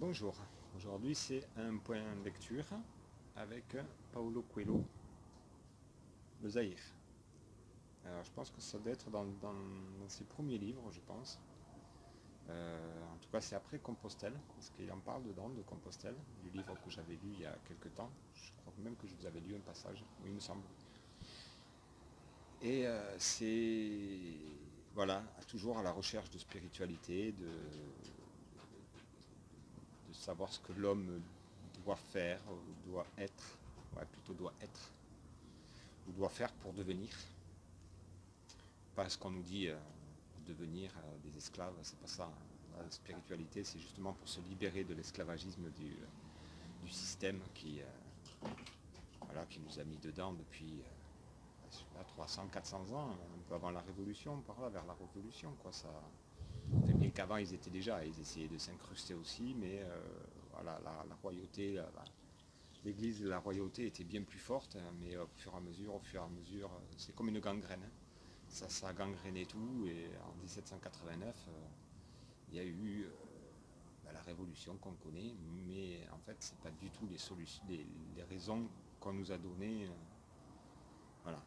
Bonjour, aujourd'hui c'est un point de lecture avec Paulo Coelho, Le Zaïre. Alors je pense que ça doit être dans ses premiers livres, je pense. En tout cas c'est après Compostelle, parce qu'il en parle dedans de Compostelle, du livre que j'avais lu il y a quelques temps. Je crois même que je vous avais lu un passage, oui il me semble. Et c'est voilà, toujours à la recherche de spiritualité, de savoir ce que l'homme doit faire, ou doit être, ouais, plutôt doit être, ou doit faire pour devenir. Pas ce qu'on nous dit devenir des esclaves, c'est pas ça. La spiritualité, c'est justement pour se libérer de l'esclavagisme du système voilà, qui nous a mis dedans depuis 300, 400 ans, un peu avant la Révolution, par là, vers la Révolution. Quoi, ça, fait bien qu'avant, ils étaient déjà, ils essayaient de s'incruster aussi, mais voilà, la royauté, l'Église de la royauté était bien plus forte, hein, mais au fur et à mesure, c'est comme une gangrène. Hein. Ça a gangréné tout, et en 1789, il y a eu la révolution qu'on connaît, mais en fait, c'est pas du tout les solutions, les raisons qu'on nous a données. Voilà.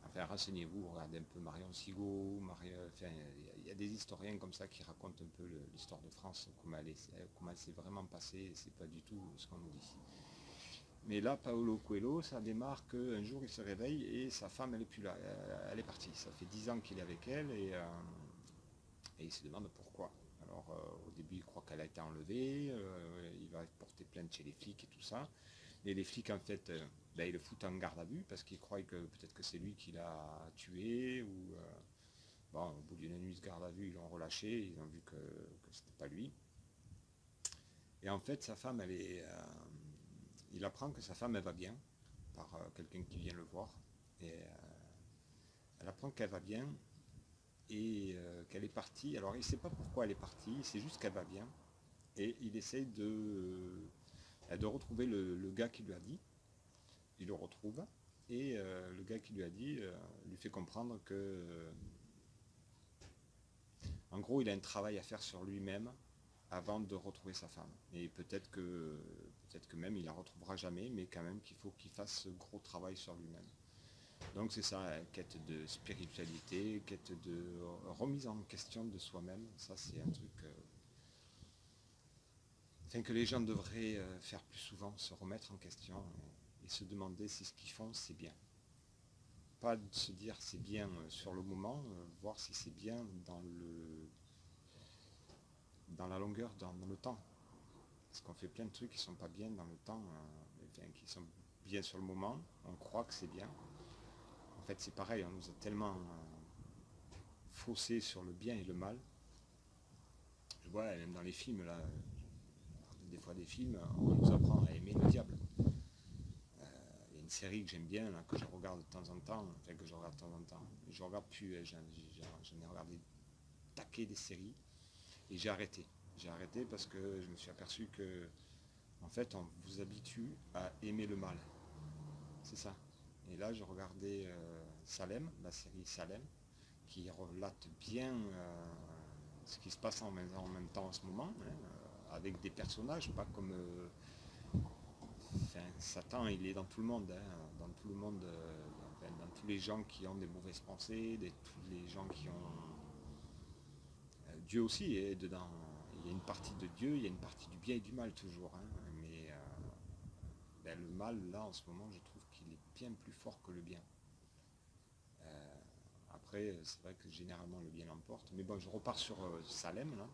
Enfin, renseignez-vous, regardez un peu Marion Sigaud, enfin, il y a des historiens comme ça qui racontent un peu l'histoire de France, comment elle s'est vraiment passée, c'est pas du tout ce qu'on nous dit. Mais là, Paolo Coelho, ça démarre qu'un jour il se réveille et sa femme elle est plus là, elle est partie. Ça fait 10 ans qu'il est avec elle et il se demande pourquoi. Alors au début il croit qu'elle a été enlevée, il va porter plainte chez les flics et tout ça. Et les flics en fait, ils le foutent en garde à vue parce qu'ils croient que peut-être que c'est lui qui l'a tué ou bon, au bout d'une nuit de garde à vue ils l'ont relâché, ils ont vu que c'était pas lui. Et en fait sa femme il apprend que sa femme elle va bien par quelqu'un qui vient le voir et elle apprend qu'elle va bien et qu'elle est partie. Alors il ne sait pas pourquoi elle est partie, c'est juste qu'elle va bien. Et il essaye de retrouver le gars qui lui a dit. Il le retrouve. Et le gars qui lui a dit lui fait comprendre que, en gros, il a un travail à faire sur lui-même avant de retrouver sa femme. Et peut-être que même il la retrouvera jamais, mais quand même qu'il faut qu'il fasse ce gros travail sur lui-même. Donc c'est ça, quête de spiritualité, quête de remise en question de soi-même. Ça c'est un truc que les gens devraient faire plus souvent, se remettre en question et se demander si ce qu'ils font c'est bien. Pas de se dire c'est bien sur le moment, voir si c'est bien dans la longueur, dans le temps. Parce qu'on fait plein de trucs qui ne sont pas bien dans le temps, qui sont bien sur le moment, on croit que c'est bien. En fait c'est pareil, on nous a tellement faussé sur le bien et le mal. Je vois même dans les films là, des fois des films, on nous apprend à aimer le diable. Il y a une série que j'aime bien, là, que je regarde de temps en temps, enfin que je regarde de temps en temps. Je regarde plus, j'en ai regardé taquer des séries et j'ai arrêté. J'ai arrêté parce que je me suis aperçu que en fait on vous habitue à aimer le mal. C'est ça. Et là je regardais Salem, la série Salem, qui relate bien ce qui se passe en même temps en ce moment, hein, avec des personnages, pas comme enfin, Satan, il est dans tout le monde, hein, dans tout le monde, dans tous les gens qui ont des mauvaises pensées, tous les gens qui ont Dieu aussi est dedans. Il y a une partie de Dieu, il y a une partie du bien et du mal toujours, hein, mais le mal là en ce moment, je trouve qu'il est bien plus fort que le bien. Après, c'est vrai que généralement le bien l'emporte, mais bon, je repars sur Salem là.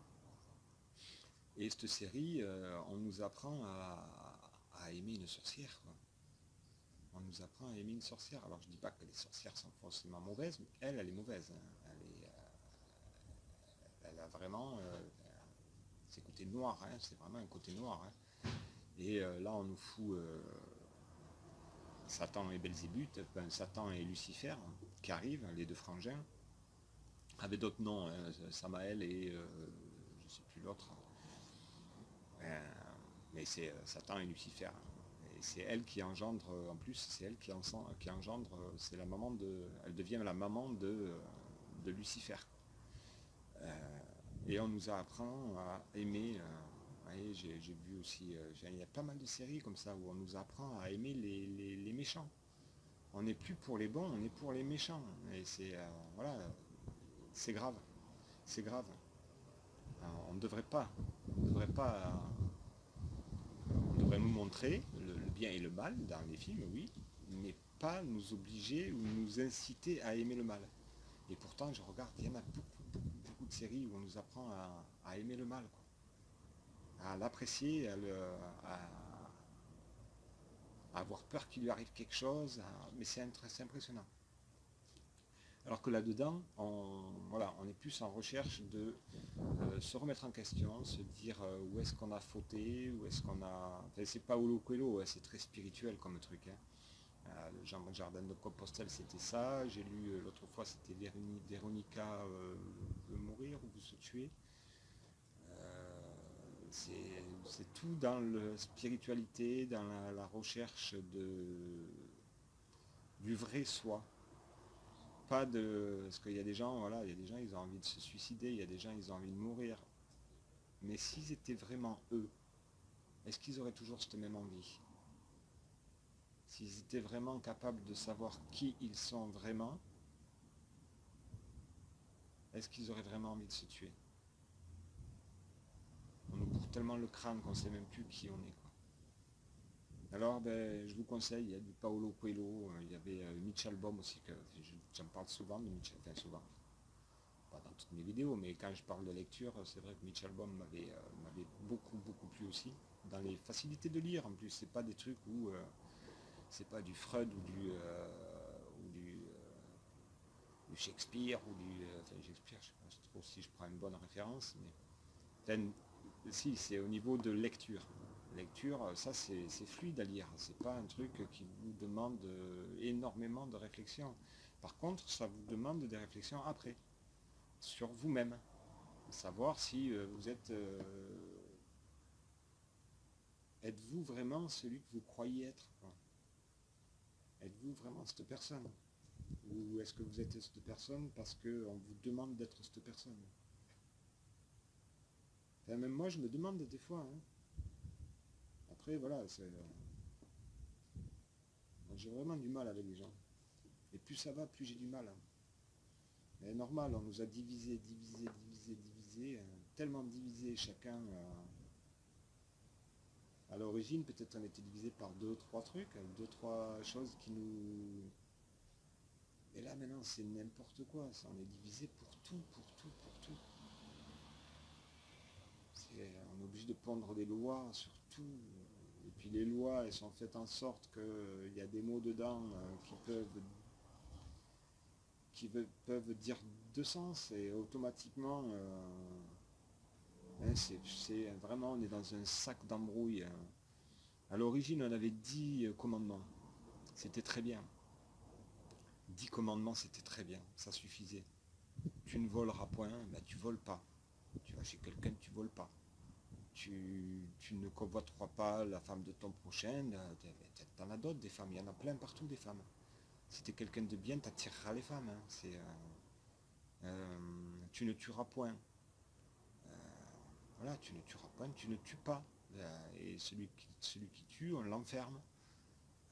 Et cette série, on nous apprend à aimer une sorcière, quoi. On nous apprend à aimer une sorcière. Alors je dis pas que les sorcières sont forcément mauvaises, mais elle est mauvaise. Hein. Elle a vraiment ses côtés noirs, hein. C'est vraiment un côté noir. Hein. Et là on nous fout Satan et Belzébuth, enfin, Satan et Lucifer, hein, qui arrivent, les deux frangins, avec d'autres noms, hein, Samaël et je ne sais plus l'autre. Mais c'est Satan et Lucifer. Et c'est elle qui engendre, en plus, c'est elle qui engendre, c'est la maman elle devient la maman de Lucifer. Et on nous apprend à aimer voyez, j'ai vu aussi, il y a pas mal de séries comme ça où on nous apprend à aimer les méchants. On n'est plus pour les bons, on est pour les méchants. Et c'est voilà, c'est grave, c'est grave. On ne devrait pas, on devrait pas, on devrait nous montrer le bien et le mal dans les films, oui, mais pas nous obliger ou nous inciter à aimer le mal. Et pourtant, je regarde, il y en a beaucoup, beaucoup, beaucoup de séries où on nous apprend à aimer le mal, quoi. À l'apprécier, à avoir peur qu'il lui arrive quelque chose, mais c'est impressionnant. Alors que là-dedans, voilà, on est plus en recherche de se remettre en question, se dire où est-ce qu'on a fauté, où est-ce qu'on a... Enfin, c'est pas Paulo Coelho, c'est très spirituel comme truc. Hein. Le Jardin de Compostelle, c'était ça. J'ai lu l'autre fois, c'était Véronica veut mourir ou veut se tuer. C'est tout dans la spiritualité, dans la recherche du vrai soi. Pas de. Parce qu'il y a des gens, voilà, il y a des gens, ils ont envie de se suicider, il y a des gens, ils ont envie de mourir. Mais s'ils étaient vraiment eux, est-ce qu'ils auraient toujours cette même envie? S'ils étaient vraiment capables de savoir qui ils sont vraiment, est-ce qu'ils auraient vraiment envie de se tuer? On nous bourre tellement le crâne qu'on ne sait même plus qui on est, quoi. Alors, ben, je vous conseille, il y a du Paulo Coelho, il y avait Mitchell Baum aussi, que j'en parle souvent de Mitchell, enfin souvent, pas dans toutes mes vidéos, mais quand je parle de lecture, c'est vrai que Mitchell Baum m'avait beaucoup, beaucoup plu aussi. Dans les facilités de lire, en plus, c'est pas des trucs où c'est pas du Freud ou du Shakespeare ou enfin, Shakespeare, je sais pas trop si je prends une bonne référence, mais enfin, si, c'est au niveau de lecture. Lecture, ça c'est fluide à lire, c'est pas un truc qui vous demande énormément de réflexion. Par contre, ça vous demande des réflexions après, sur vous-même. Savoir si vous êtes-vous vraiment celui que vous croyez être, quoi. Êtes-vous vraiment cette personne? Ou est-ce que vous êtes cette personne parce qu'on vous demande d'être cette personne? Enfin, même moi, je me demande des fois. Hein. Après, voilà, j'ai vraiment du mal avec les gens. Et plus ça va, plus j'ai du mal. Hein. Mais normal, on nous a divisé, tellement divisé chacun. À l'origine, peut-être on était divisé par deux, trois trucs, deux, trois choses qui nous... Et là, maintenant, c'est n'importe quoi. Ça, on est divisé pour tout, pour tout, pour tout. On est obligé de pondre des lois sur tout. Et puis les lois, elles sont faites en sorte qu'il y a des mots dedans qui peuvent dire deux sens et automatiquement, hein, c'est vraiment, on est dans un sac d'embrouille. Hein. À l'origine, on avait 10 commandements. C'était très bien. 10 commandements, c'était très bien. Ça suffisait. Tu ne voleras point, ben, tu voles pas. Tu vas chez quelqu'un, tu voles pas. Tu ne convoiteras pas la femme de ton prochain. T'en as d'autres des femmes, il y en a plein partout des femmes. Si tu es quelqu'un de bien, tu attireras les femmes. Hein. Tu ne tueras point. Voilà, tu ne tueras point, tu ne tues pas. Et celui qui tue, on l'enferme.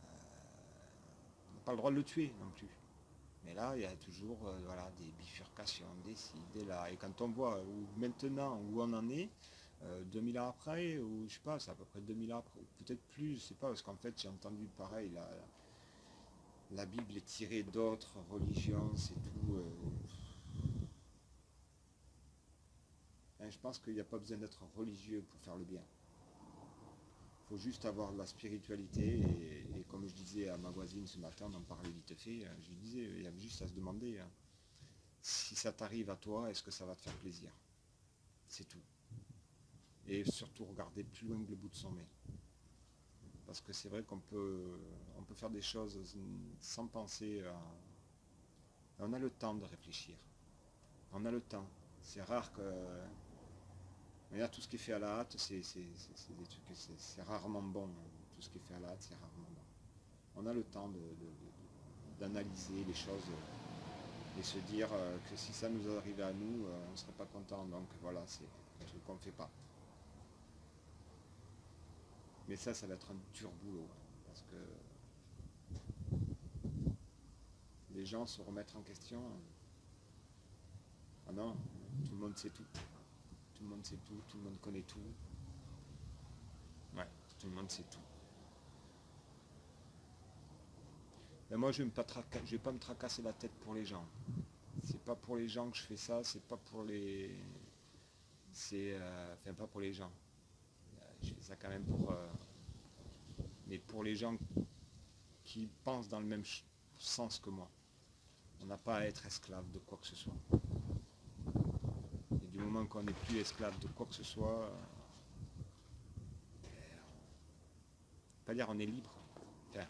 On n'a pas le droit de le tuer non plus. Mais là, il y a toujours voilà, des bifurcations, des ci, des là. Et quand on voit maintenant où on en est, 2000 ans après, ou je sais pas, c'est à peu près 2000 ans après, ou peut-être plus, je sais pas, parce qu'en fait j'ai entendu pareil, la Bible est tirée d'autres religions, c'est tout. Hein, je pense qu'il n'y a pas besoin d'être religieux pour faire le bien. Il faut juste avoir de la spiritualité et comme je disais à ma voisine ce matin, on en parlait vite fait, je lui disais, il y a juste à se demander, hein, si ça t'arrive à toi, est-ce que ça va te faire plaisir? C'est tout. Et surtout regarder plus loin que le bout de son nez. Parce que c'est vrai on peut faire des choses sans penser à... On a le temps de réfléchir. On a le temps. C'est rare que... Regarde, tout ce qui est fait à la hâte, c'est des trucs, c'est rarement bon. Tout ce qui est fait à la hâte, c'est rarement bon. On a le temps d'analyser les choses et se dire que si ça nous arrivait à nous, on ne serait pas content. Donc voilà, c'est un truc qu'on ne fait pas. Mais ça va être un dur boulot, hein, parce que les gens se remettre en question. Ah non, tout le monde sait tout. Tout le monde sait tout le monde connaît tout. Ouais, tout le monde sait tout. Mais moi, je ne vais pas me tracasser la tête pour les gens. C'est pas pour les gens que je fais ça, c'est pas pour les. Enfin, pas pour les gens. Je fais ça quand même pour. Mais pour les gens qui pensent dans le même sens que moi. On n'a pas à être esclave de quoi que ce soit. Et du moment qu'on n'est plus esclave de quoi que ce soit, pas dire on est libre. Enfin,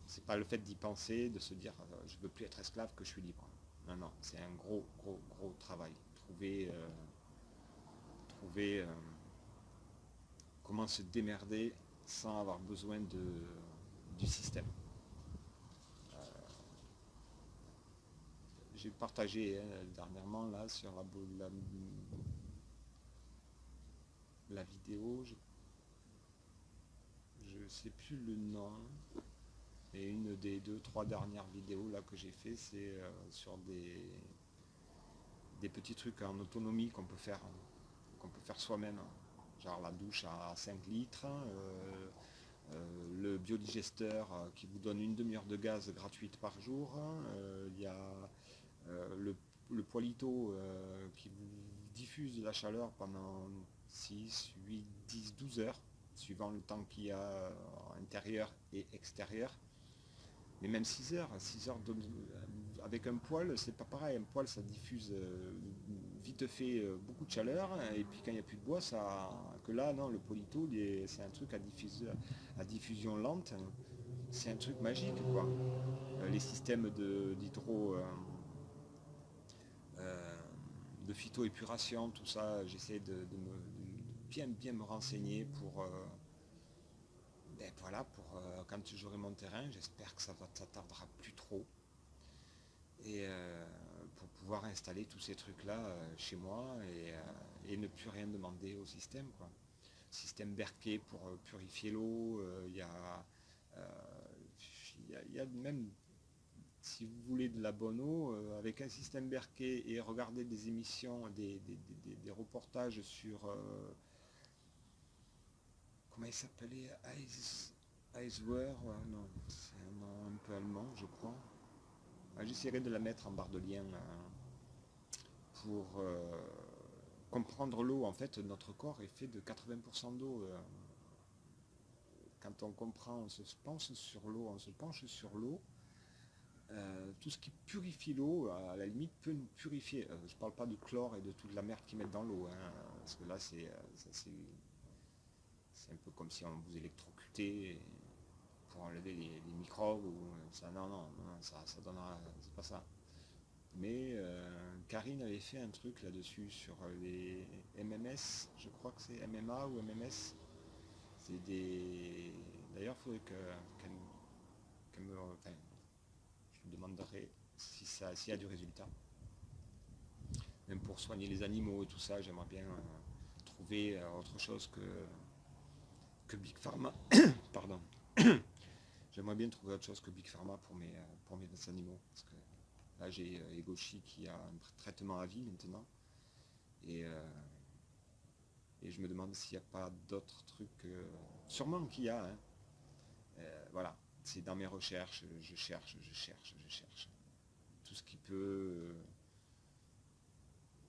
c'est pas le fait d'y penser, de se dire je veux plus être esclave que je suis libre. Non, non, c'est un gros, gros, gros travail. Trouver comment se démerder sans avoir besoin du système. J'ai partagé dernièrement là sur la vidéo, je sais plus le nom, et une des 2, 3 dernières vidéos là que j'ai fait, c'est sur des petits trucs en autonomie qu'on peut faire soi-même, genre la douche à 5 litres, le biodigesteur qui vous donne une demi-heure de gaz gratuite par jour, il y a le poilito qui vous diffuse la chaleur pendant 6, 8, 10, 12 heures, suivant le temps qu'il y a intérieur et extérieur. Mais même 6 heures, avec un poêle, c'est pas pareil. Un poêle, ça diffuse vite fait beaucoup de chaleur, et puis quand il n'y a plus de bois, que là, non, le polito, c'est un truc à diffusion lente. C'est un truc magique, quoi. Les systèmes d'hydro, de phytoépuration, tout ça, j'essaie bien me renseigner pour, ben voilà, pour quand j'aurai mon terrain, j'espère que ça tardera plus trop. Et pour pouvoir installer tous ces trucs-là chez moi et ne plus rien demander au système, quoi. Système Berquet pour purifier l'eau, euh, y a même, si vous voulez de la bonne eau, avec un système Berquet et regarder des émissions, des reportages sur, comment il s'appelait, Eiswer, non, c'est un nom un peu allemand, je crois. J'essaierai de la mettre en barre de lien pour comprendre l'eau. En fait, notre corps est fait de 80% d'eau. Quand on comprend, on se penche sur l'eau. Tout ce qui purifie l'eau, à la limite, peut nous purifier. Je ne parle pas du chlore et de toute la merde qu'ils mettent dans l'eau, hein, parce que là, c'est un peu comme si on vous électrocutait pour enlever les microbes. Ça, non, ça donnera, c'est pas ça. Mais Karine avait fait un truc là-dessus sur les MMS, je crois que c'est MMA ou MMS. C'est des. D'ailleurs, il faudrait qu'elle me. Enfin, je lui demanderai s'il y a du résultat. Même pour soigner les animaux et tout ça, j'aimerais bien trouver autre chose que Big Pharma. Pardon. J'aimerais bien trouver autre chose que Big Pharma pour mes animaux. Parce que là, j'ai Egoshi qui a un traitement à vie maintenant. Et, et je me demande s'il n'y a pas d'autres trucs. Sûrement qu'il y a. Hein. Voilà. C'est dans mes recherches. Je cherche. Tout ce qui peut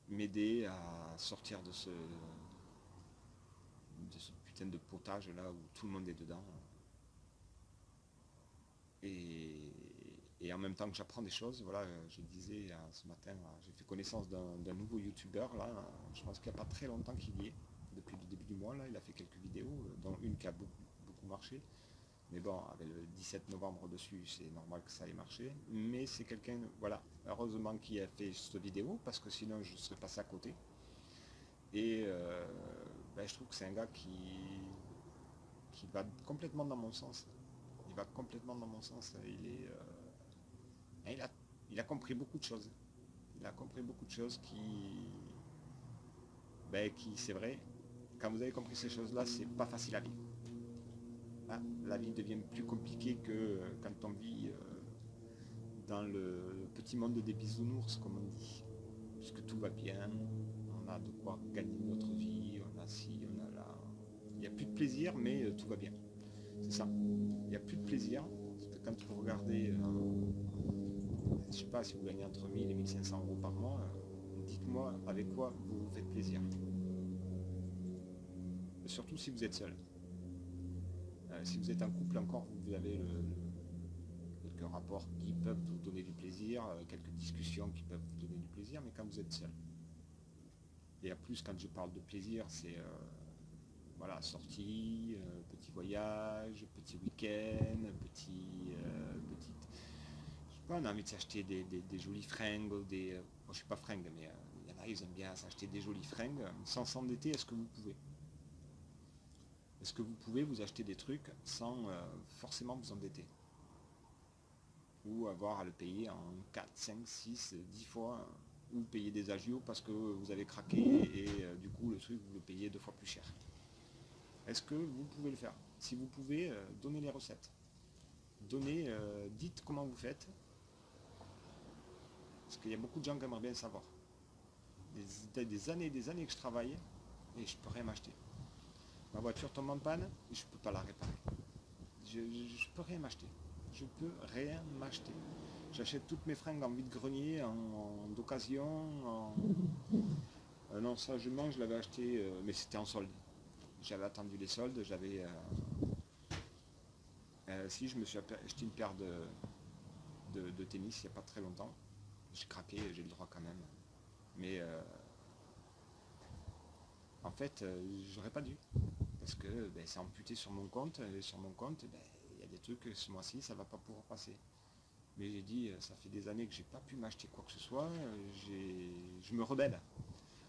m'aider à sortir de ce putain de potage là où tout le monde est dedans. Et en même temps que j'apprends des choses, voilà, je disais ce matin, j'ai fait connaissance d'un nouveau youtubeur là, je pense qu'il n'y a pas très longtemps qu'il y est, depuis le début du mois là, il a fait quelques vidéos, dont une qui a beaucoup marché. Mais bon, avec le 17 novembre dessus, c'est normal que ça ait marché. Mais c'est quelqu'un, voilà, heureusement qui a fait cette vidéo, parce que sinon je serais passé à côté. Et ben, je trouve que c'est un gars qui va complètement dans mon sens. Il va complètement dans mon sens. Il a compris beaucoup de choses. Il a compris beaucoup de choses ben, qui c'est vrai, Quand vous avez compris ces choses-là, c'est pas facile à vivre. Hein, la vie devient plus compliquée que quand on vit dans le petit monde des bisounours, comme on dit. Puisque tout va bien, on a de quoi gagner notre vie, on a ci, on a là. Il n'y a plus de plaisir, mais tout va bien. C'est ça. Il n'y a plus de plaisir. Quand vous regardez, je ne sais pas si vous gagnez entre 1000 et 1500 euros par mois, dites-moi avec quoi vous vous faites plaisir. Surtout si vous êtes seul. Si vous êtes en couple encore, vous avez quelques rapports qui peuvent vous donner du plaisir, quelques discussions qui peuvent vous donner du plaisir, mais quand vous êtes seul. Et en plus, quand je parle de plaisir, c'est voilà, sortie, petit voyage, petit week-end, petite... je sais pas, on a envie de s'acheter des jolies fringues, bon, je suis pas fringue, mais il y en a, ils aiment bien s'acheter des jolies fringues. Sans s'endetter, est-ce que vous pouvez? Est-ce que vous pouvez vous acheter des trucs sans forcément vous endetter? Ou avoir à le payer en 4, 5, 6, 10 fois, ou payer des agios parce que vous avez craqué et du coup le truc vous le payez 2 fois plus cher. Est-ce que vous pouvez le faire? Si vous pouvez, donnez les recettes. Dites comment vous faites. Parce qu'il y a beaucoup de gens qui aimeraient bien savoir. Des années et des années que je travaille et je peux rien m'acheter. Ma voiture tombe en panne et je ne peux pas la réparer. Je ne peux rien m'acheter. Je peux rien m'acheter. J'achète toutes mes fringues en vide-grenier, d'occasion. Non, ça je mange, je l'avais acheté, mais c'était en solde. J'avais attendu les soldes, si je me suis acheté une paire de tennis il n'y a pas très longtemps. J'ai craqué, j'ai le droit quand même. Mais en fait, j'aurais pas dû. Parce que c'est amputé sur mon compte, et sur mon compte, il y a des trucs que ce mois-ci, ça va pas pouvoir passer. Mais j'ai dit, ça fait des années que j'ai pas pu m'acheter quoi que ce soit, je me rebelle.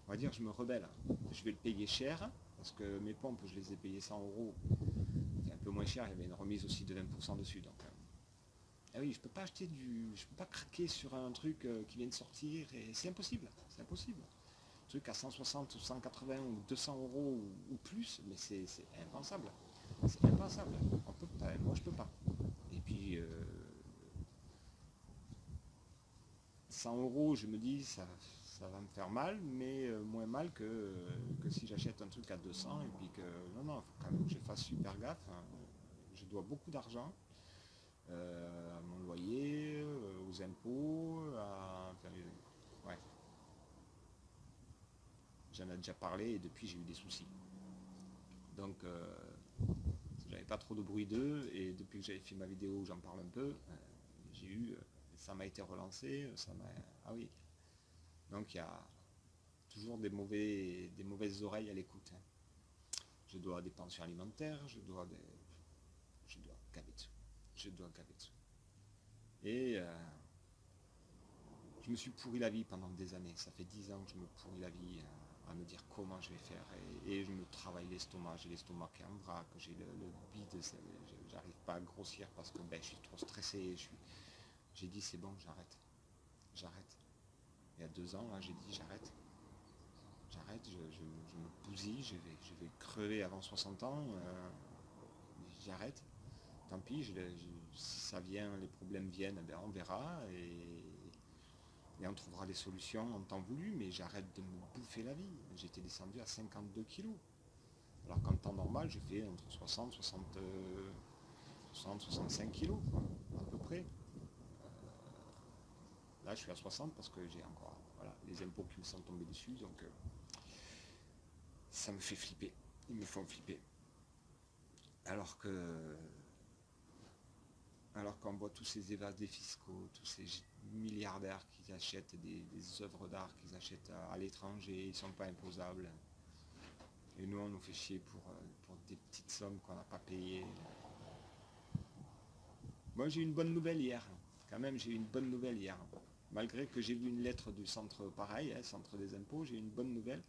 On va dire, je me rebelle. Je vais le payer cher, parce que mes pompes, je les ai payées 100 euros. C'est un peu moins cher, il y avait une remise aussi de 20% dessus. Donc, ah oui, je peux pas acheter je peux pas craquer sur un truc qui vient de sortir, et c'est impossible, c'est impossible. Un truc à 160 ou 180 ou 200 euros ou plus, mais c'est impensable. C'est impensable. On peut pas, moi je peux pas. Et puis 100 euros, je me dis, ça va me faire mal, mais moins mal que si j'achète un truc à 200 et puis que, non, il faut quand même que je fasse super gaffe. Hein. Je dois beaucoup d'argent à mon loyer, aux impôts, enfin, ouais. J'en ai déjà parlé et depuis j'ai eu des soucis. Donc j'avais pas trop de bruit d'eux et depuis que j'avais fait ma vidéo où j'en parle un peu, j'ai eu, ça m'a été relancé, ah oui. Donc il y a toujours des mauvaises oreilles à l'écoute. Hein. Je dois des pensions alimentaires, je dois gaver dessus. Je dois gaver dessus. Et je me suis pourri la vie pendant des années. Ça fait 10 ans que je me pourris la vie à me dire comment je vais faire. Et je me travaille l'estomac. J'ai l'estomac qui est en vrac. J'ai le bide. J'arrive pas à grossir parce que je suis trop stressé. J'ai dit c'est bon, j'arrête. J'arrête. Il y a 2 ans, là, j'ai dit j'arrête. J'arrête, je me bousille, je vais crever avant 60 ans. J'arrête. Tant pis, si ça vient, les problèmes viennent, on verra. Et on trouvera des solutions en temps voulu, mais j'arrête de me bouffer la vie. J'étais descendu à 52 kilos. Alors qu'en temps normal, je fais entre 60, 65 kilos, quoi, à peu près. Là, je suis à 60 parce que j'ai encore les impôts qui me sont tombés dessus, donc ça me fait flipper. Ils me font flipper. Alors qu'on voit tous ces évadés fiscaux, tous ces milliardaires qui achètent des œuvres d'art qu'ils achètent à l'étranger, ils ne sont pas imposables. Et nous, on nous fait chier pour des petites sommes qu'on n'a pas payées. Moi, j'ai eu une bonne nouvelle hier. Quand même, j'ai eu une bonne nouvelle hier. Malgré que j'ai vu une lettre du centre pareil, centre des impôts, j'ai eu une bonne nouvelle.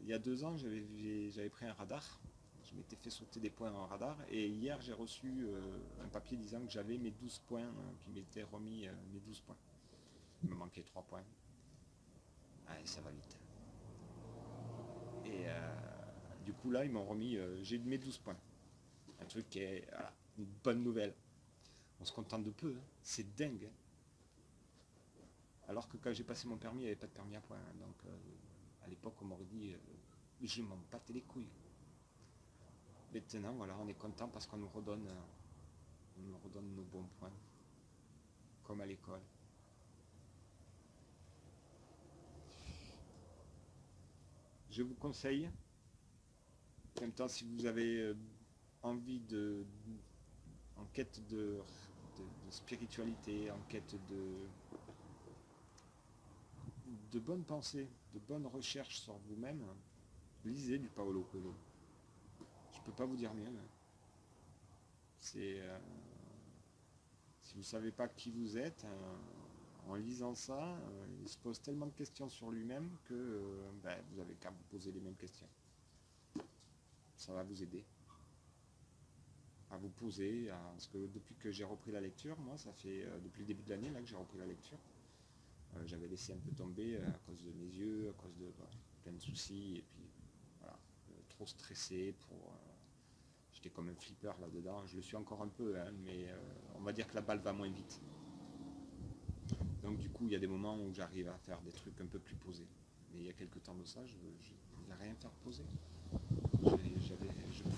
Il y a 2 ans, j'avais pris un radar. Je m'étais fait sauter des points en radar. Et hier, j'ai reçu un papier disant que j'avais mes 12 points, qui m'étaient remis mes 12 points. Il me manquait 3 points. Allez, ça va vite. Et du coup là ils m'ont remis, j'ai eu mes 12 points. Un truc qui est voilà, une bonne nouvelle. On se contente de peu, hein. C'est dingue. Hein. Alors que quand j'ai passé mon permis, il n'y avait pas de permis à points. Hein. Donc à l'époque on m'aurait dit je m'en battais les couilles. Maintenant voilà, on est content parce qu'on nous redonne nos bons points. Comme à l'école. Je vous conseille, en même temps si vous avez envie en quête de spiritualité, en quête de bonnes pensées, de bonnes recherches sur vous-même, lisez du Paolo Coelho. Je peux pas vous dire mieux. Hein. C'est si vous ne savez pas qui vous êtes, en lisant ça, il se pose tellement de questions sur lui-même que vous avez qu'à vous poser les mêmes questions. Ça va vous aider à vous poser, parce que depuis que j'ai repris la lecture, moi ça fait depuis le début de l'année là que j'ai repris la lecture. J'avais laissé un peu tomber à cause de mes yeux, à cause de plein de soucis, et puis voilà, trop stressé pour. J'étais comme un flipper là-dedans, je le suis encore un peu, hein, mais on va dire que la balle va moins vite. Donc du coup, il y a des moments où j'arrive à faire des trucs un peu plus posés. Mais il y a quelques temps de ça, je ne voulais rien faire poser. Je pouvais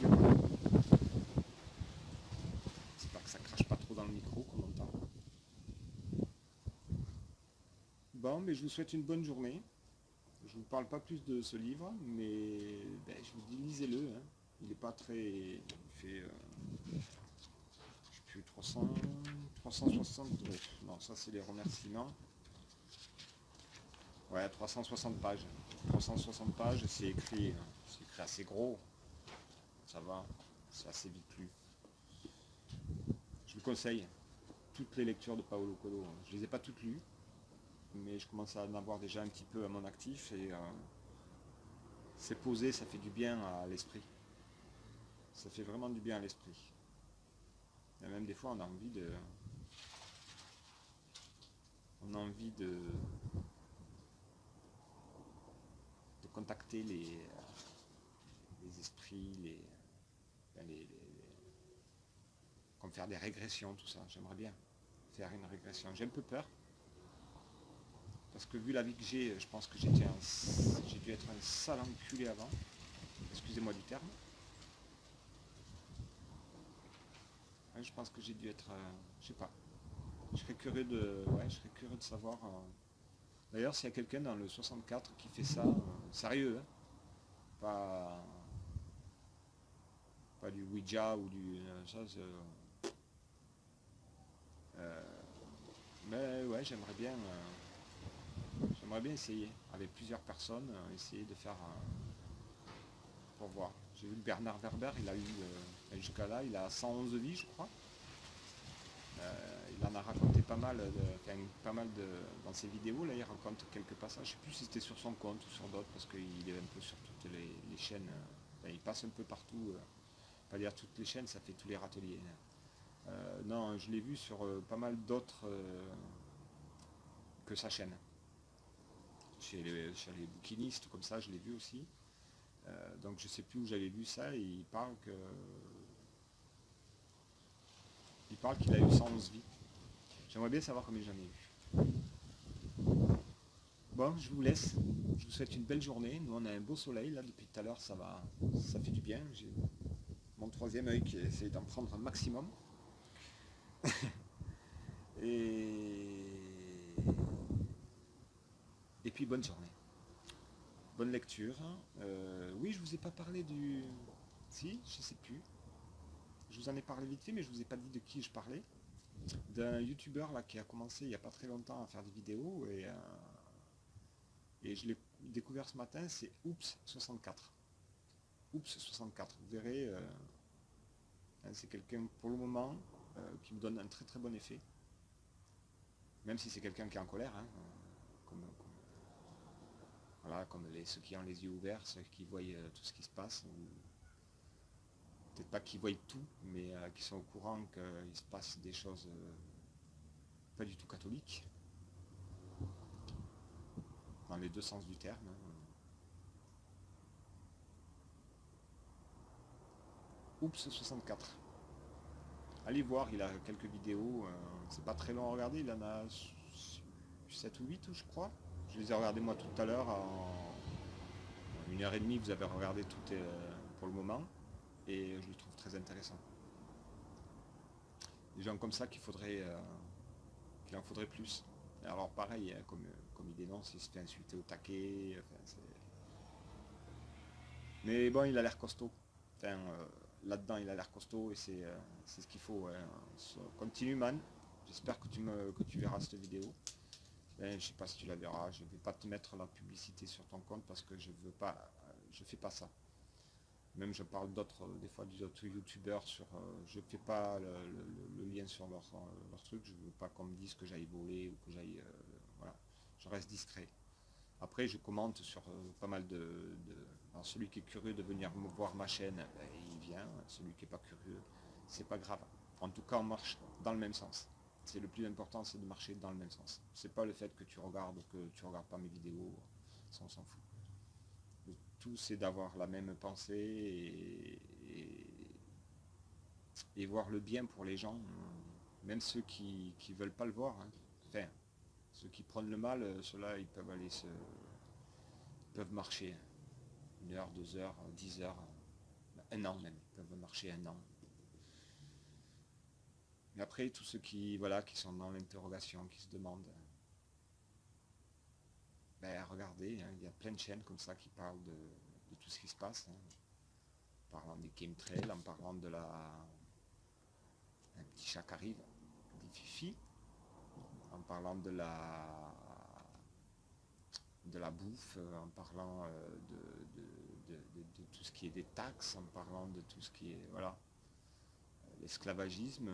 pas. J'espère que ça crache pas trop dans le micro qu'on entend. Bon, mais je vous souhaite une bonne journée. Je ne vous parle pas plus de ce livre, mais je vous dis lisez-le. Hein. Il n'est pas très. Il fait. Je sais plus, 360. Non, ça c'est les remerciements. Ouais, 360 pages. 360 pages, c'est écrit assez gros. Ça va, c'est assez vite lu. Je vous conseille toutes les lectures de Paolo Coelho. Je ne les ai pas toutes lues, mais je commence à en avoir déjà un petit peu à mon actif et c'est posé, ça fait du bien à l'esprit. Ça fait vraiment du bien à l'esprit. Et même des fois, on a envie de contacter les esprits, comme faire des régressions, tout ça. J'aimerais bien faire une régression. J'ai un peu peur, parce que vu la vie que j'ai, je pense que j'ai dû être un sale enculé avant. Excusez-moi du terme. Ouais, je pense que j'ai dû être, je sais pas. Je serais curieux de savoir. D'ailleurs, s'il y a quelqu'un dans le 64 qui fait ça, sérieux, hein, pas du Ouija ou du ça. Mais ouais, j'aimerais bien essayer avec plusieurs personnes, essayer de faire pour voir. J'ai vu que Bernard Werber, il a eu jusqu'à là, il a 111 vies, je crois. Il en a raconté pas mal, dans ses vidéos. Là, il raconte quelques passages. Je ne sais plus si c'était sur son compte ou sur d'autres, parce qu'il est un peu sur toutes les chaînes. Il passe un peu partout. Pas dire toutes les chaînes, ça fait tous les râteliers. Non, je l'ai vu sur pas mal d'autres que sa chaîne. Chez les bouquinistes, comme ça, je l'ai vu aussi. Donc je sais plus où j'avais vu ça, et il parle qu'il a eu 111 vies. J'aimerais bien savoir combien j'en ai eu. Bon, je vous laisse. Je vous souhaite une belle journée. Nous, on a un beau soleil, là, depuis tout à l'heure, ça fait du bien. J'ai mon troisième œil qui essaie d'en prendre un maximum. Et puis, bonne journée. Bonne lecture. Oui, je vous ai pas parlé du... Si, je sais plus. Je vous en ai parlé vite fait, mais je vous ai pas dit de qui je parlais. D'un youtubeur là qui a commencé il n'y a pas très longtemps à faire des vidéos, et je l'ai découvert ce matin, c'est Oops64. Oops64, vous verrez, c'est quelqu'un pour le moment qui me donne un très très bon effet. Même si c'est quelqu'un qui est en colère, hein, comme ceux qui ont les yeux ouverts, ceux qui voient tout ce qui se passe. Peut-être pas qu'ils voient tout, mais qui sont au courant qu'il se passe des choses pas du tout catholiques, dans les deux sens du terme. Oups64. Allez voir, il a quelques vidéos, c'est pas très long à regarder, il en a 7 ou 8 je crois. Je les ai regardés moi tout à l'heure en 1h30, vous avez regardé tout pour le moment, et je le trouve très intéressant. Des gens comme ça qu'il en faudrait plus. Alors pareil, hein, comme il dénonce, il se fait insulter au taquet, enfin, mais bon, il a l'air costaud. Enfin, là-dedans, il a l'air costaud et c'est ce qu'il faut. Hein. Continue, man. J'espère que tu verras cette vidéo. Ben, je sais pas si tu la verras. Je ne vais pas te mettre la publicité sur ton compte parce que je fais pas ça. Même je parle d'autres, des fois d'autres youtubeurs sur. Je fais pas le lien sur leur truc. Je veux pas qu'on me dise que j'aille voler ou que j'aille. Voilà. Je reste discret. Après, je commente sur pas mal Alors, celui qui est curieux de venir me voir ma chaîne, ben, il vient. Celui qui n'est pas curieux, c'est pas grave. En tout cas, on marche dans le même sens. C'est le plus important, c'est de marcher dans le même sens. C'est pas le fait que tu regardes ou que tu regardes pas mes vidéos, ça on s'en fout. Le tout, c'est d'avoir la même pensée et voir le bien pour les gens, même ceux qui veulent pas le voir. Hein. Enfin, ceux qui prennent le mal, ceux-là, ils peuvent marcher 1 heure, 2 heures, 10 heures, un an même. Ils peuvent marcher un an. Mais après, tous ceux qui sont dans l'interrogation, qui se demandent, ben regardez, hein, il y a plein de chaînes comme ça qui parlent de tout ce qui se passe. Hein, en parlant des chemtrails, en parlant un petit chat qui arrive, des fifi, en parlant de la bouffe, en parlant de tout ce qui est des taxes, en parlant de tout ce qui est l'esclavagisme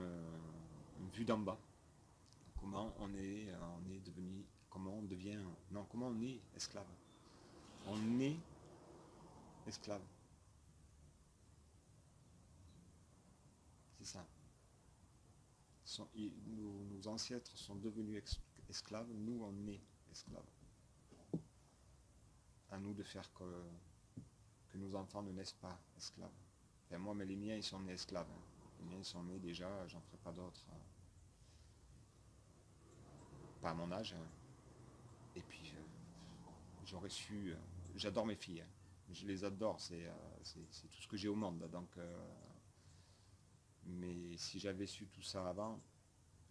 vu d'en bas. Comment on est devenu, comment on devient, non, comment on est esclave. On est esclave. C'est ça. Nos ancêtres sont devenus esclaves, nous on est esclaves. À nous de faire que nos enfants ne naissent pas esclaves. Enfin, moi, mais les miens, ils sont nés esclaves. Hein. Les miens, ils sont nés déjà, j'en ferai pas d'autres. Hein. Pas à mon âge. Hein. Et puis, j'aurais su... j'adore mes filles. Hein. Je les adore, c'est tout ce que j'ai au monde. Donc, mais si j'avais su tout ça avant,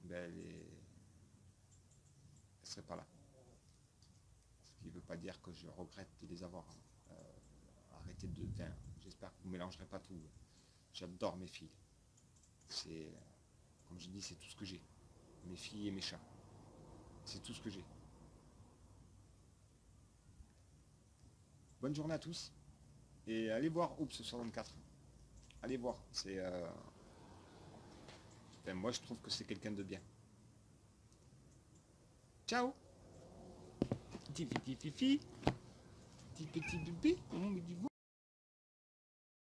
ben, elles ne seraient pas là. Ce qui ne veut pas dire que je regrette de les avoir. Arrêtez de... Enfin, j'espère que vous ne mélangerez pas tout. J'adore mes filles. C'est, comme je dis, c'est tout ce que j'ai. Mes filles et mes chats. C'est tout ce que j'ai. Bonne journée à tous. Et allez voir Oups64. Allez voir. C'est... Enfin, moi, je trouve que c'est quelqu'un de bien. Ciao. Petit fifi. Petit bébé.